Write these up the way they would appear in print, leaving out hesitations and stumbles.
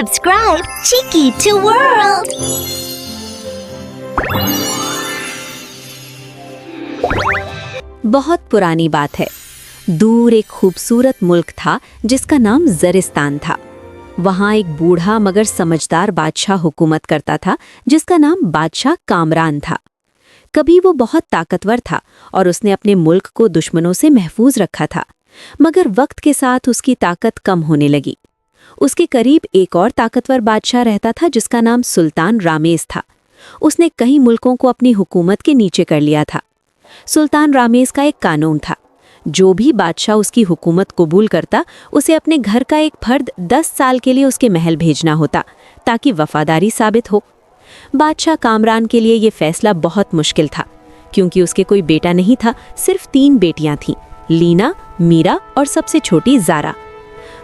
Subscribe Cheeky to World. बहुत पुरानी बात है। दूर एक खूबसूरत मुल्क था जिसका नाम ज़रिस्तान था। वहाँ एक बूढ़ा मगर समझदार बादशाह हुकूमत करता था जिसका नाम बादशाह कामरान था। कभी वो बहुत ताकतवर था और उसने अपने मुल्क को दुश्मनों से महफूज रखा था, मगर वक्त के साथ उसकी ताकत कम होने लगी। उसके करीब एक और ताकतवर बादशाह रहता था जिसका नाम सुल्तान रामेस था। उसने कई मुल्कों को अपनी हुकूमत के नीचे कर लिया था। सुल्तान रामेस का एक कानून था, जो भी बादशाह उसकी हुकूमत कबूल करता उसे अपने घर का एक फर्द 10 साल के लिए उसके महल भेजना होता ताकि वफादारी साबित हो। बादशाह कामरान के लिए ये फैसला बहुत मुश्किल था, क्योंकि उसके कोई बेटा नहीं था, सिर्फ 3 बेटियां थीं, लीना, मीरा और सबसे छोटी ज़ारा।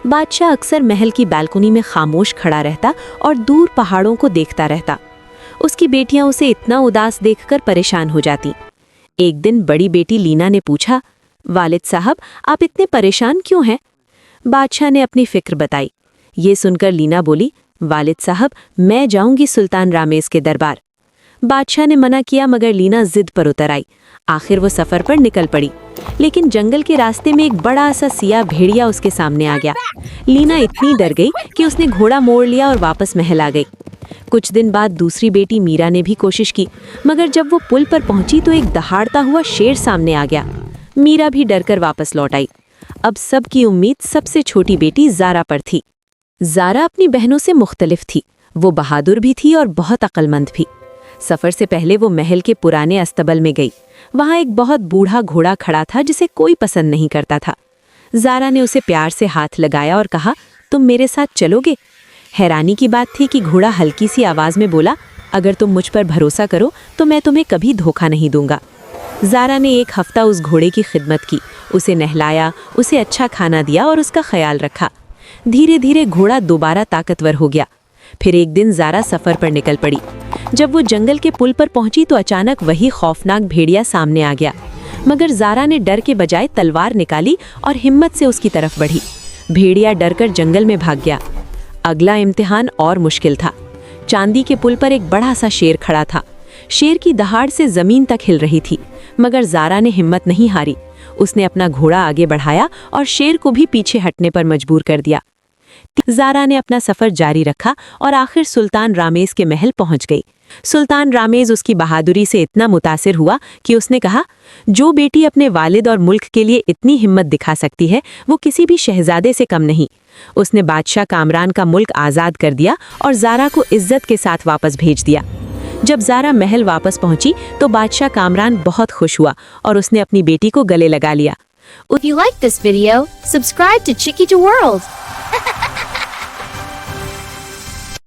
बादशाह अक्सर महल की बालकनी में खामोश खड़ा रहता और दूर पहाड़ों को देखता रहता। उसकी बेटियां उसे इतना उदास देखकर परेशान हो जाती। एक दिन बड़ी बेटी लीना ने पूछा, वालिद साहब, आप इतने परेशान क्यों हैं? बादशाह ने अपनी फिक्र बताई। ये सुनकर लीना बोली, वालिद साहब, मैं जाऊंगी सुल्तान रामेस के दरबार। बादशाह ने मना किया, मगर लीना जिद पर उतर आई। आखिर वो सफर पर निकल पड़ी, लेकिन जंगल के रास्ते में एक बड़ा सा सियाह भेड़िया उसके सामने आ गया। लीना इतनी डर गई कि उसने घोड़ा मोड़ लिया और वापस महल आ गई। कुछ दिन बाद दूसरी बेटी मीरा ने भी कोशिश की, मगर जब वो पुल पर पहुंची तो एक दहाड़ता हुआ शेर सामने आ गया। मीरा भी डरकर वापस लौट आई। अब सबकी उम्मीद सबसे छोटी बेटी ज़ारा पर थी। ज़ारा अपनी बहनों से मुख्तलिफ थी। वो बहादुर भी थी और बहुत अक्लमंद भी। सफ़र से पहले वो महल के पुराने अस्तबल में गई। वहाँ एक बहुत बूढ़ा घोड़ा खड़ा था जिसे कोई पसंद नहीं करता था। ज़ारा ने उसे प्यार से हाथ लगाया और कहा, तुम मेरे साथ चलोगे? हैरानी की बात थी कि घोड़ा हल्की सी आवाज़ में बोला, अगर तुम मुझ पर भरोसा करो तो मैं तुम्हें कभी धोखा नहीं दूंगा। ज़ारा ने 1 हफ्ता उस घोड़े की खिदमत की, उसे नहलाया, उसे अच्छा खाना दिया और उसका ख्याल रखा। धीरे धीरे घोड़ा दोबारा ताकतवर हो गया। फिर एक दिन ज़ारा सफ़र पर निकल पड़ी। जब वो जंगल के पुल पर पहुंची तो अचानक वही खौफनाक भेड़िया सामने आ गया, मगर ज़ारा ने डर के बजाय तलवार निकाली और हिम्मत से उसकी तरफ बढ़ी। भेड़िया डरकर जंगल में भाग गया। अगला इम्तिहान और मुश्किल था। चांदी के पुल पर एक बड़ा सा शेर खड़ा था। शेर की दहाड़ से ज़मीन तक हिल रही थी, मगर ज़ारा ने हिम्मत नहीं हारी। उसने अपना घोड़ा आगे बढ़ाया और शेर को भी पीछे हटने पर मजबूर कर दिया। ज़ारा ने अपना सफ़र जारी रखा और आखिर सुल्तान रामेस के महल पहुंच गई। सुल्तान रामेस उसकी बहादुरी से इतना मुतासिर हुआ कि उसने कहा, जो बेटी अपने वालिद और मुल्क के लिए इतनी हिम्मत दिखा सकती है वो किसी भी शहजादे से कम नहीं। उसने बादशाह कामरान का मुल्क आज़ाद कर दिया और ज़ारा को इज्जत के साथ वापस भेज दिया। जब ज़ारा महल वापस पहुंची तो बादशाह कामरान बहुत खुश हुआ और उसने अपनी बेटी को गले लगा लिया। If you like this video, subscribe to Cheeky to World.